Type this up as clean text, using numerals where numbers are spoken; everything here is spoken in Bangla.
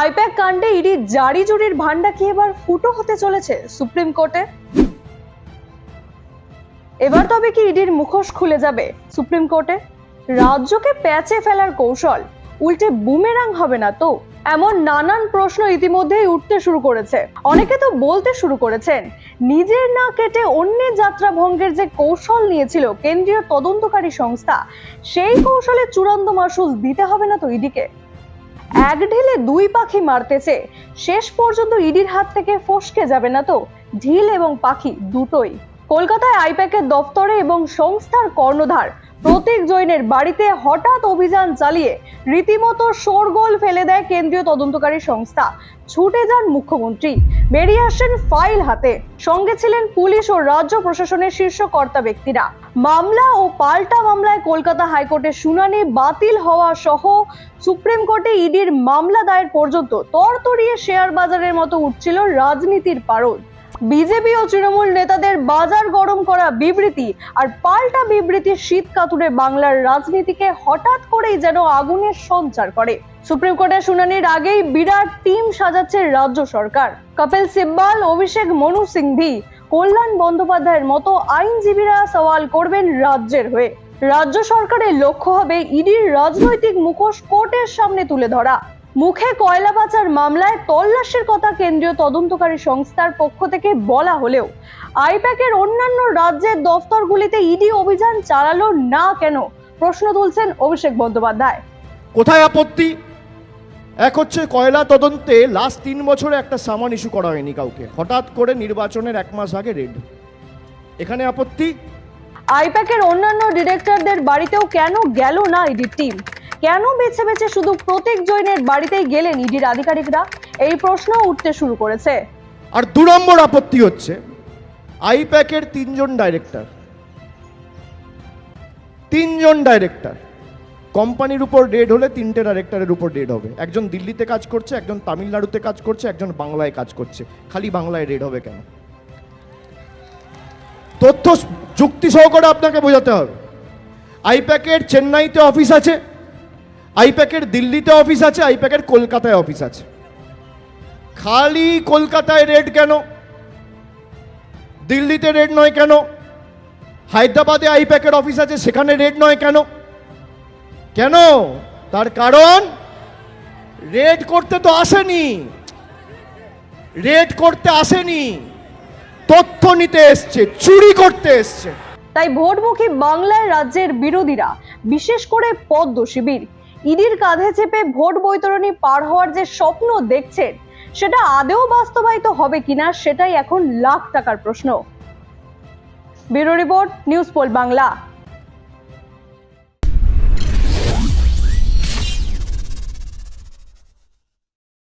আইপ্যাক কাণ্ডে ইডি জারি জুরির ভান্ডা কি এবার ফুটো হতে চলেছে সুপ্রিম কোর্টে? এবার তবে কি ইডির মুখোশ খুলে যাবে সুপ্রিম কোর্টে? রাজ্যকে প্যাচে ফেলার কৌশল উল্টে বুমেরাং হবে না তো? এমন নানান প্রশ্ন ইতিমধ্যেই উঠতে শুরু করেছে। অনেকে তো বলতে শুরু করেছেন, নিজের না কেটে অন্যের যাত্রা ভঙ্গের যে কৌশল নিয়েছিল কেন্দ্রীয় তদন্তকারী সংস্থা, সেই কৌশলে চূড়ান্ত মাসুল দিতে হবে না তো ইডিকে? এক ঢিলে দুই পাখি মারতেছে, শেষ পর্যন্ত ইডির হাত থেকে ফসকে যাবে না তো ঢিল এবং পাখি দুটোই? কলকাতায় আইপ্যাকের দফতরে এবং সংস্থার কর্ণধার প্রতীক জৈনের বাড়িতে হঠাৎ অভিযান চালিয়ে রীতিমতো শোরগোল ফেলে দেয় কেন্দ্রীয় তদন্তকারী সংস্থা। ছুটে যান মুখ্যমন্ত্রী, বেরিয়ে আসেন ফাইল হাতে, সঙ্গে ছিলেন পুলিশ ও রাজ্য প্রশাসনের শীর্ষ কর্তা ব্যক্তিরা। মামলা ও পাল্টা মামলায় কলকাতা হাইকোর্টের শুনানি বাতিল হওয়া সহ সুপ্রিম কোর্টে ইডির মামলা দায়ের পর্যন্ত তরতরিয়ে শেয়ার বাজারের মতো উঠছিল রাজনীতির পারদ। বিজেপি ও তৃণমূল নেতাদের বাজার গরম করা বিবৃতি আর পাল্টা বিবৃতির শীত কাতুরে বাংলার রাজনীতিকে হঠাৎ করেই যেন আগুনের সঞ্চার করে। সুপ্রিম কোর্টের শুনানির আগেই বিরাট টিম সাজাচ্ছে রাজ্য সরকার। কপিল সিব্বাল, অভিষেক মনু সিংভি, কল্যাণ বন্দ্যোপাধ্যায়ের মতো আইনজীবীরা সওয়াল করবেন রাজ্যের হয়ে। রাজ্য সরকারের লক্ষ্য হবে ইডির রাজনৈতিক মুখোশ কোর্টের সামনে তুলে ধরা। মুখে কয়লা পাচার মামলায় তল্লাশির কথা কেন্দ্রীয় তদন্তকারী সংস্থার পক্ষ থেকে বলা হলেও আইপ্যাকের অন্যান্য রাজ্যের দফতরগুলিতে ইডি অভিযান চালালো না কেন প্রশ্ন তুলছেন অভিষেক বন্দ্যোপাধ্যায়। কোথায় আপত্তি? এক হচ্ছে কয়লা তদন্তে লাস্ট 3 বছরে একটা সামান ইস্যু করা হয়নি কাউকে, হঠাৎ করে নির্বাচনের 1 মাস আগে রেড, এখানে আপত্তি? আইপ্যাকের অন্যান্য ডিরেক্টরদের বাড়িতেও কেন গেল না ইডির টিম? কেন বেছে বেছে শুধু প্রতীক জৈনের বাড়িতেই গেলেন ইডির আধিকারিকরা? এই প্রশ্ন উঠতে শুরু করেছে। আর 2 নম্বর আপত্তি হচ্ছে আইপ্যাকের 3 জন ডাইরেক্টর, কোম্পানির উপর রেড হলে 3টে ডাইরেক্টরের উপর রেড হবে। একজন দিল্লিতে কাজ করছে, একজন তামিলনাড়ুতে কাজ করছে, একজন বাংলায় কাজ করছে। খালি বাংলায় রেড হবে কেন? তথ্য যুক্তি সহকারে আপনাকে বোঝাতে হবে। আইপ্যাকের চেন্নাইতে অফিস আছে, আইপ্যাকের দিল্লিতে অফিস আছে, আইপ্যাকের কলকাতায় অফিস আছে। খালি কলকাতায় রেড কেন? দিল্লিতে রেড নয় কেন? হায়দ্রাবাদে আইপ্যাকের অফিস আছে, সেখানে রেড নয় কেন? কেন? তার কারণ রেড করতে তো আসেনি, তথ্য নিতে এসছে, চুরি করতে এসছে। তাই ভোটমুখী বাংলার রাজ্যের বিরোধীরা, বিশেষ করে পদ্ম শিবির, ইডির কাঁধে চেপে ভোট বৈতরণী পার হওয়ার যে স্বপ্ন দেখছেন, সেটা আদৌ বাস্তবায়িত হবে কিনা সেটাই এখন লাখ টাকার প্রশ্ন। Bureau report, news poll Bangla.